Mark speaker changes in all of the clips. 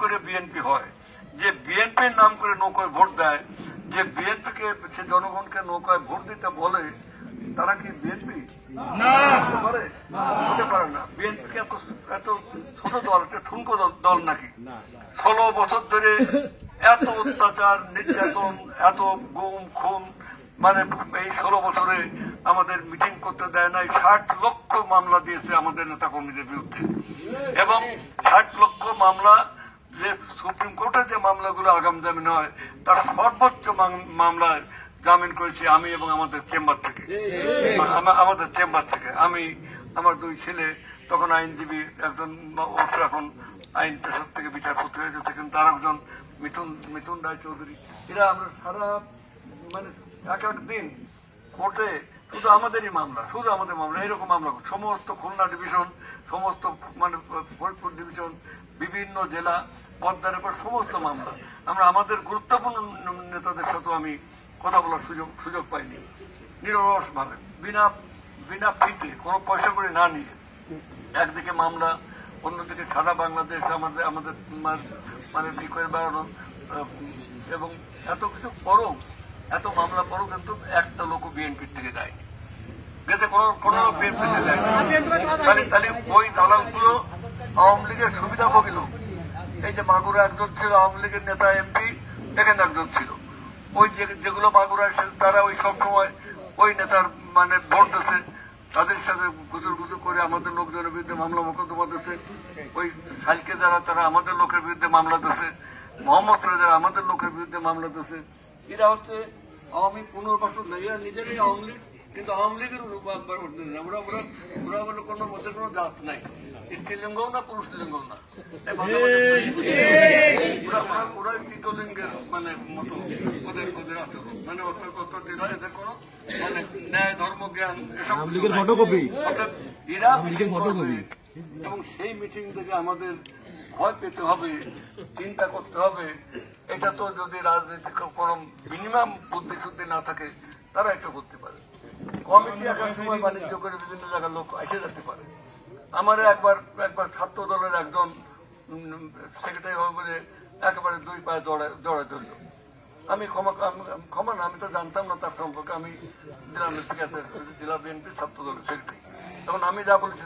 Speaker 1: করে বিএনপি হয়, যে বিএনপির নাম করে নৌকায় ভোট দেয়, যে বিএনপিকে সে জনগণকে নৌকায় ভোট দিতে বলে, তারা কি বিএনপি পারে? হতে পারে না। বিএনপিকে এত ছোট দল, একটা ঠুনকো দল নাকি? 16 বছর ধরে এত অত্যাচার, নির্যাতন, এত গুম খুন, মানে এই 16 বছরে আমাদের মিটিং করতে দেয় নাই। 60 লক্ষ মামলা দিয়েছে আমাদের নেতা কর্মীদের বিরুদ্ধে, এবং 60 লক্ষ মামলা, যে সুপ্রিম কোর্টের যে মামলাগুলো আগাম জামিন হয়, তার সর্বোচ্চ মামলায় জামিন করেছি আমি এবং আমাদের চেম্বার থেকে আমি, আমার 2 ছেলে, তখন আইনজীবী, একজন এখন আইন পেশার থেকে বিচারপতি হয়ে যেতে, কিন্তু তার একজন মিথুন রায়চৌধুরী। এরা আমরা সারা মানে একেবারে দিন কোর্টে শুধু আমাদেরই মামলা, শুধু আমাদের মামলা, এইরকম মামলা সমস্ত খুলনা ডিভিশন, সমস্ত মানে ফরিদপুর ডিভিশন, বিভিন্ন জেলা, পদ্মার উপর সমস্ত মামলা। আমরা আমাদের গুরুত্বপূর্ণ নেতাদের সাথেও আমি কথা বলার সুযোগ পাইনি, নিরলস ভাবে, বিনা ফিতে, কোনো পয়সা করে না নিয়ে। একদিকে মামলা, অন্যদিকে সারা বাংলাদেশ আমাদের মানে করে বেড়ানো, এবং এত কিছু পরও, এত মামলা পরও কিন্তু একটা লোক বিএনপির থেকে যায় গেছে, কোন বিএনপি থেকে যায়। তাহলে ওই দালালগুলো আওয়ামী লীগের সুবিধাভোগী লোক। এই যে মাগুরা একজন ছিল আওয়ামী লীগের নেতা, এমপি, এখানে একজন ছিল। ওই যেগুলো মাগুরা এসে তারা ওই সবসময় ওই নেতার মানে ভোট দিচ্ছে, তাদের সাথে গুজর করে আমাদের লোকজনের বিরুদ্ধে মামলা মোকদ্দমা দিচ্ছে। ওই সাইলকে যারা, তারা আমাদের লোকের বিরুদ্ধে মামলা দিচ্ছে। মোহাম্মদরা যারা আমাদের লোকের বিরুদ্ধে মামলা দিচ্ছে। এরা হচ্ছে আওয়ামী পুনর্বাসন নেই, এরা নিজেরাই আওয়ামী লীগ, কিন্তু আওয়ামী লীগের ওরা কোনো ওদের কোনো জাত নাই, স্ত্রীলিঙ্গও না, পুরুষ লিঙ্গও না, ওরা তৃতীয়লিঙ্গের মানে মতো ওদের আচরণ, মানে এদের কোনো মানে ন্যায়, ধর্ম, জ্ঞান এসব এবং সেই মিটিং থেকে আমাদের ভয় পেতে হবে, চিন্তা করতে হবে। এটা তো যদি রাজনৈতিক কোন মিনিমাম বুদ্ধি শুদ্ধি না থাকে, তারা এটা করতে পারে। কমিটি এক সময় বাণিজ্য করে বিভিন্ন জায়গার লোক এসে যেতে পারে। আমার একবার ছাত্র দলের একজন সেক্রেটারি হবে বলে একেবারে 2 পায়ে জড়ায় ধরল। আমি ক্ষমা না, আমি তো জানতাম না তার সম্পর্কে। আমি জেলা বিএনপি ছাত্র দলের সেক্রেটারি। তখন আমি যা বলেছি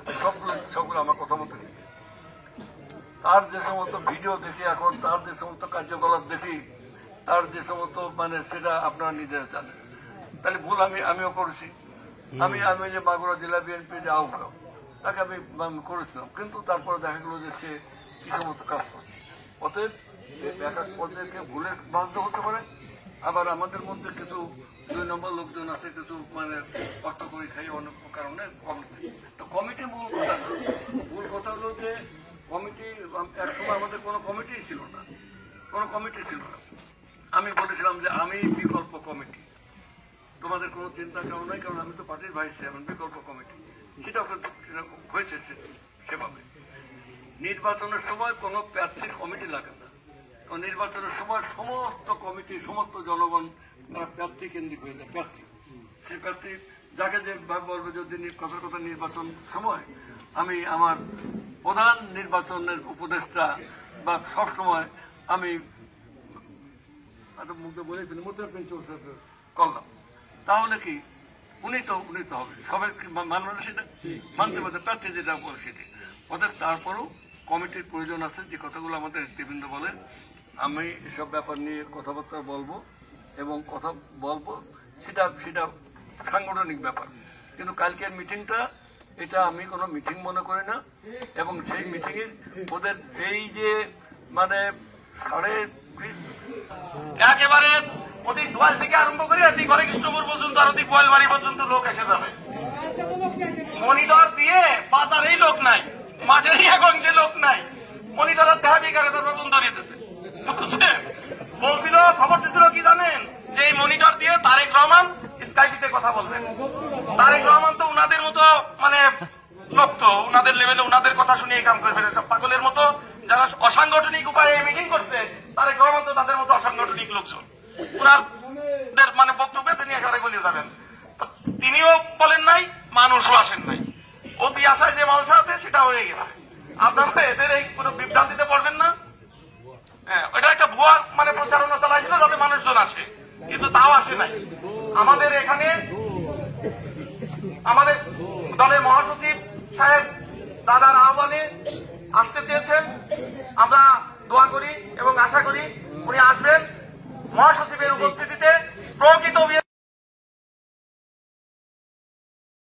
Speaker 1: সবগুলো আমার কথা মতো। তার যে সমস্ত ভিডিও দেখি এখন, তার যে সমস্ত কার্যকলাপ দেখি, তার যে সমস্ত মানে সেটা আপনারা নিজেরা জানেন। তাহলে ভুল আমিও করেছি। আমি যে মাগুরা জেলা বিএনপি যে আহ্বায়ক, তাকে আমি করেছিলাম, কিন্তু তারপরে দেখা গেল যে সে কি সমস্ত কাজ করছে। অতএব এক এক পর্যায়ে ভুলের বাধ্য হতে পারে। আবার আমাদের মধ্যে কিছু 2 নম্বর লোকজন আছে, কিছু মানে অর্থ করে খাই অনেক কারণে। তো কমিটি মূল কথা হলো যে কমিটি, একসময় আমাদের কোনো কমিটি ছিল না। আমি বলেছিলাম যে আমি বিকল্প কমিটি, তোমাদের কোনো চিন্তা কেমন নাই, কারণ আমি তো পার্টির ভাইস চেয়ারম্যান। বিকল্প কমিটি সেটা হয়েছে সেভাবে। নির্বাচনের সময় কোনো প্রার্থীর কমিটি লাগে না, নির্বাচনের সময় সমস্ত কমিটি, সমস্ত জনগণ তারা প্রার্থী কেন্দ্রিক হয়ে যায়। সেই প্রার্থী যাকে যে বলবে, যদি কথার কথা নির্বাচন সময় আমি আমার প্রধান নির্বাচনের উপদেষ্টা বা সবসময় আমি মুখে বলেছিলাম করলাম, তাহলে কি উনি তো হবে, সবাই মানবে না, সেটা মানতে পারছে প্রার্থী যেটা বলে সেটি ওদের। তারপরও কমিটির প্রয়োজন আছে, যে কথাগুলো আমাদের নেতৃবৃন্দ বলে। আমি এসব ব্যাপার নিয়ে কথাবার্তা বলবো এবং কথা বলবো, সেটা সাংগঠনিক ব্যাপার। কিন্তু কালকের মিটিংটা, এটা আমি কোনো মিটিং মনে করি না। এবং সেই মিটিংয়ে ওদের এই যে মানে
Speaker 2: একেবারে অধিক দোয়াল থেকে আরম্ভ করে অধিক হরে কৃষ্ণপুর পর্যন্ত আর অধিক বয়লবাড়ি পর্যন্ত লোক এসে যাবে। মনিটর দিয়ে বাজারেই লোক নাই, মাঠেরই এখন যে লোক নাই, মনিটরের দেখা বিকারে তারপর বন্ধ দিতেছে। বলছিল, খবর দিছিল কি জানেন, যে এই মনিটর দিয়ে তারেক রহমান স্কাইপিতে কথা বলবেন। তারেক রহমান তো উনাদের মতো মানে লোক, তো উনাদের লেভেলে উনাদের কথা শুনে এই কাম করে ফেলে। পাগলের মতো যারা অসাংগঠনিক উপায়ে মিটিং করছে, তারেক রহমান তো তাদের মতো অসাংগঠনিক লোকজন। উনাদের মানে বক্তব্যে তিনি একেবারে গলিয়ে যাবেন। তিনিও বলেন নাই, মানুষও আসেন নাই। অতি আশায় যে মালসা আছে সেটা হয়ে গেছে। আপনারা এদের এই কোনো বিভ্রান্তিতে পড়বেন না। ওখানে প্রচারণা চালাইছিল যাতে মানুষজন আসে, কিন্তু তাও আসে নাই। আমাদের এখানে আমাদের দলের মহাসচিব সাহেব দাদার আহ্বানে আসতে চেয়েছেন, আমরা দোয়া করি এবং আশা করি উনি আসবেন। মহাসচিবের উপস্থিতিতে প্রকৃত